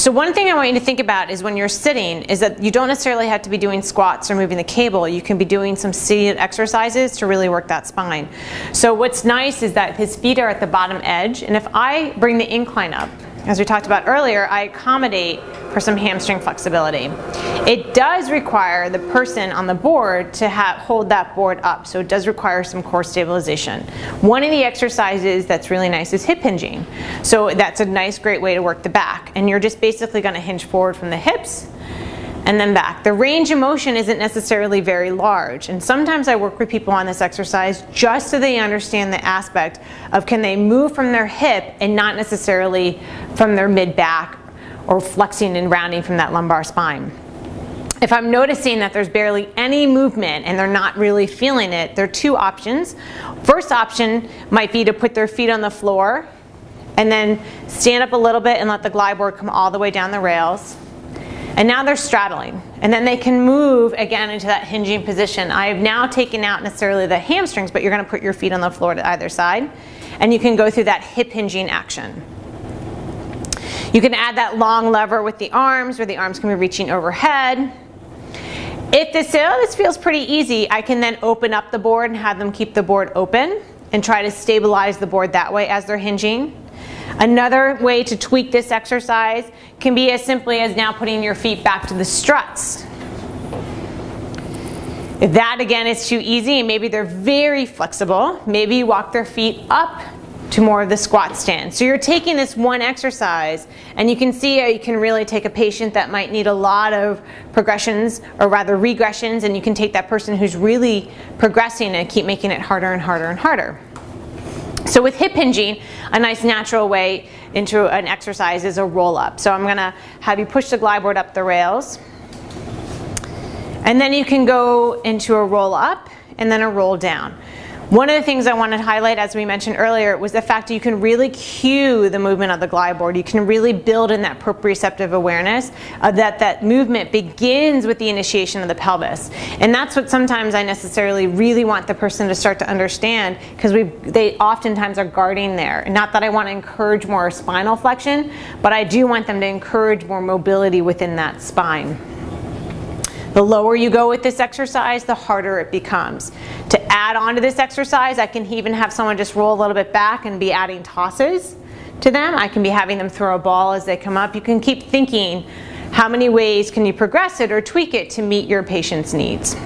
So one thing I want you to think about is when you're sitting is that you don't necessarily have to be doing squats or moving the cable. You can be doing some seated exercises to really work that spine. So what's nice is that his feet are at the bottom edge, and if I bring the incline up, as we talked about earlier, I accommodate for some hamstring flexibility. It does require the person on the board to hold that board up, so it does require some core stabilization. One of the exercises that's really nice is hip hinging. So that's a nice, great way to work the back. And you're just basically going to hinge forward from the hips and then back. The range of motion isn't necessarily very large, and sometimes I work with people on this exercise just so they understand the aspect of can they move from their hip and not necessarily from their mid-back or flexing and rounding from that lumbar spine. If I'm noticing that there's barely any movement and they're not really feeling it, there are two options. First option might be to put their feet on the floor and then stand up a little bit and let the glide board come all the way down the rails. And now they're straddling, and then they can move again into that hinging position. I have now taken out necessarily the hamstrings, but you're going to put your feet on the floor to either side, and you can go through that hip hinging action. You can add that long lever with the arms, where the arms can be reaching overhead. If they say, oh, this feels pretty easy, I can then open up the board and have them keep the board open and try to stabilize the board that way as they're hinging. Another way to tweak this exercise can be as simply as now putting your feet back to the struts. If that again is too easy and maybe they're very flexible, maybe you walk their feet up to more of the squat stance. So you're taking this one exercise and you can see how you can really take a patient that might need a lot of progressions, or rather regressions, and you can take that person who's really progressing and keep making it harder and harder and harder. So with hip hinging, a nice natural way into an exercise is a roll up. So I'm going to have you push the glide board up the rails, and then you can go into a roll up and then a roll down. One of the things I wanted to highlight, as we mentioned earlier, was the fact that you can really cue the movement of the glide board. You can really build in that proprioceptive awareness that movement begins with the initiation of the pelvis. And that's what sometimes I necessarily really want the person to start to understand, because they oftentimes are guarding there. Not that I want to encourage more spinal flexion, but I do want them to encourage more mobility within that spine. The lower you go with this exercise, the harder it becomes. To add on to this exercise, I can even have someone just roll a little bit back and be adding tosses to them. I can be having them throw a ball as they come up. You can keep thinking, how many ways can you progress it or tweak it to meet your patient's needs?